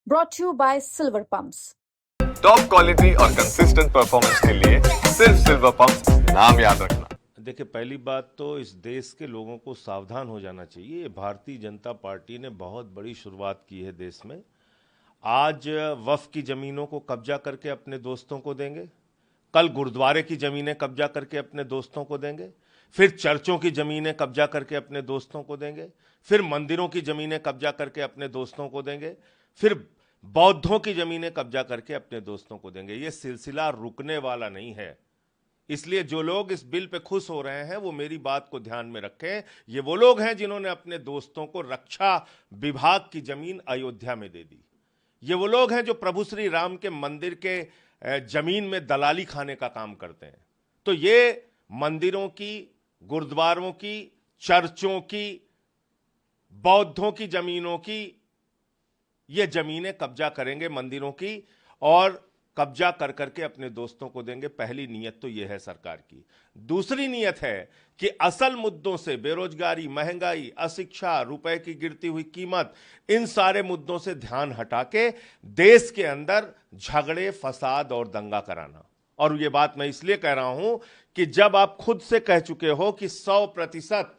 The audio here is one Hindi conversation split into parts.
brought to you by Silver Pumps. Top quality और कंसिस्टेंट परफॉर्मेंस के लिए सिर्फ सिल्वर पंप्स नाम याद रखना। देखिए, पहली बात तो इस देश के लोगों को सावधान हो जाना चाहिए। भारतीय जनता पार्टी ने बहुत बड़ी शुरुआत की है देश में। आज वक्फ की ज़मीनों को कब्जा करके अपने दोस्तों को देंगे, कल गुरुद्वारे की ज़मीनें कब्जा करके अपने दोस्तों को देंगे, फिर चर्चों की ज़मीनें कब्जा करके अपने दोस्तों को देंगे, फिर मंदिरों की ज़मीनें कब्जा करके अपने दोस्तों को देंगे, फिर बौद्धों की ज़मीनें कब्जा करके अपने दोस्तों को देंगे। ये सिलसिला रुकने वाला नहीं है। इसलिए जो लोग इस बिल पे खुश हो रहे हैं वो मेरी बात को ध्यान में रखें। ये वो लोग हैं जिन्होंने अपने दोस्तों को रक्षा विभाग की ज़मीन अयोध्या में दे दी। ये वो लोग हैं जो प्रभु श्री राम के मंदिर के जमीन में दलाली खाने का काम करते हैं। तो ये मंदिरों की, गुरुद्वारों की, चर्चों की, बौद्धों की जमीनों की ये जमीनें कब्जा करेंगे मंदिरों की, और कब्जा कर करके अपने दोस्तों को देंगे। पहली नीयत तो ये है सरकार की। दूसरी नीयत है कि असल मुद्दों से, बेरोजगारी, महंगाई, अशिक्षा, रुपए की गिरती हुई कीमत, इन सारे मुद्दों से ध्यान हटा के देश के अंदर झगड़े, फसाद और दंगा कराना। और ये बात मैं इसलिए कह रहा हूं कि जब आप खुद से कह चुके हो कि 100%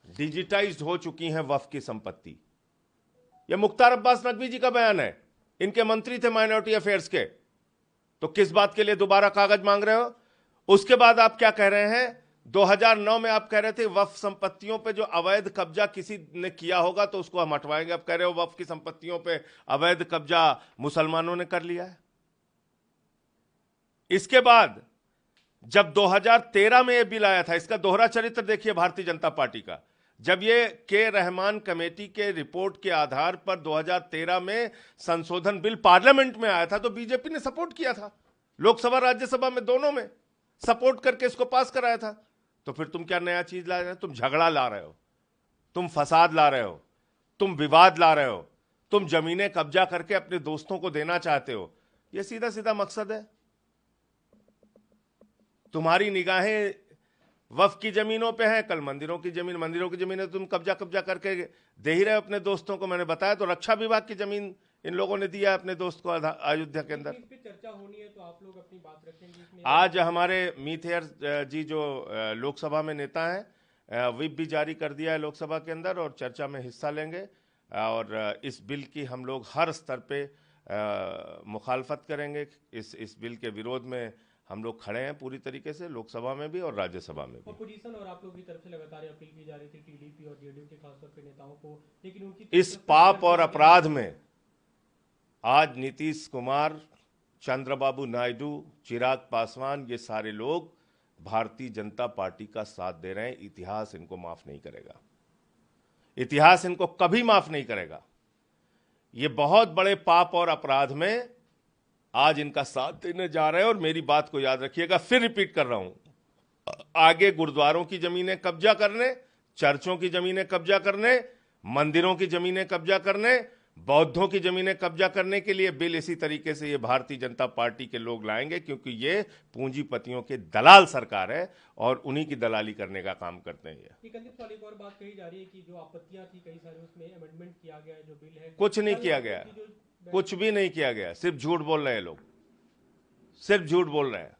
डिजिटाइज्ड हो चुकी हैं वक्फ की संपत्ति। यह मुख्तार अब्बास नकवी जी का बयान है, इनके मंत्री थे माइनॉरिटी अफेयर्स के। तो किस बात के लिए दोबारा कागज मांग रहे हो? उसके बाद आप क्या कह रहे हैं? 2009 में आप कह रहे थे वक्फ संपत्तियों पे जो अवैध कब्जा किसी ने किया होगा तो उसको हम हटवाएंगे। अब कह रहे हो वक्फ की संपत्तियों पे अवैध कब्जा मुसलमानों ने कर लिया है। इसके बाद जब 2013 में यह बिल आया था, इसका दोहरा चरित्र देखिए भारतीय जनता पार्टी का। जब ये के रहमान कमेटी के रिपोर्ट के आधार पर 2013 में संशोधन बिल पार्लियामेंट में आया था तो बीजेपी ने सपोर्ट किया था, लोकसभा राज्यसभा में दोनों में सपोर्ट करके इसको पास कराया था। तो फिर तुम क्या नया चीज ला रहे हो? तुम झगड़ा ला रहे हो, तुम फसाद ला रहे हो, तुम विवाद ला रहे हो, तुम जमीनें कब्जा करके अपने दोस्तों को देना चाहते हो। यह सीधा सीधा मकसद है। तुम्हारी निगाहें वक्फ की जमीनों पे है, कल मंदिरों की जमीनें तुम कब्जा करके दे ही रहे हो अपने दोस्तों को। मैंने बताया तो रक्षा विभाग की जमीन इन लोगों ने दिया अपने दोस्त को अयोध्या के अंदर। इस पे चर्चा होनी है तो आप लोग अपनी बात रखेंगे। आज हमारे मीत हेयर जी जो लोकसभा में नेता हैं, व्हिप भी जारी कर दिया है लोकसभा के अंदर, और चर्चा में हिस्सा लेंगे। और इस बिल की हम लोग हर स्तर पे मुखालफत करेंगे। इस बिल के विरोध में हम लोग खड़े हैं पूरी तरीके से, लोकसभा में भी और राज्यसभा में भी। अपोजिशन और आप लोग की तरफ से लगातार अपील की जा रही थी टीडीपी और जेडीयू के खासतौर पे नेताओं को, लेकिन उनकी इस पाप और अपराध में आज नीतीश कुमार, चंद्रबाबू नायडू, चिराग पासवान, ये सारे लोग भारतीय जनता पार्टी का साथ दे रहे हैं। इतिहास इनको माफ नहीं करेगा, इतिहास इनको कभी माफ नहीं करेगा। ये बहुत बड़े पाप और अपराध में आज इनका साथ देने जा रहे हैं। और मेरी बात को याद रखिएगा, फिर रिपीट कर रहा हूं, आगे गुरुद्वारों की जमीनें कब्जा करने, चर्चों की जमीनें कब्जा करने, मंदिरों की जमीनें कब्जा करने, बौद्धों की जमीनें कब्जा करने के लिए बिल इसी तरीके से ये भारतीय जनता पार्टी के लोग लाएंगे, क्योंकि ये पूंजीपतियों के दलाल सरकार है और उन्हीं की दलाली करने का काम करते हैं। एक और बात कही जा रही है कि जो आपत्तियां थी कई सारी, उसमें अमेंडमेंट किया गया है जो बिल है। कुछ नहीं किया गया, कुछ भी नहीं किया गया, सिर्फ झूठ बोल रहे हैं लोग, सिर्फ झूठ बोल रहे हैं।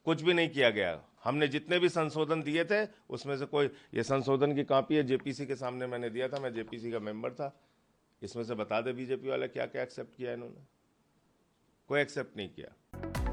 कुछ भी नहीं किया गया। हमने जितने भी संशोधन दिए थे उसमें से कोई, ये संशोधन की कॉपी है, जेपीसी के सामने मैंने दिया था, मैं जेपीसी का मेंबर था। इसमें से बता दे बीजेपी वाले क्या क्या एक्सेप्ट किया इन्होंने? कोई एक्सेप्ट नहीं किया।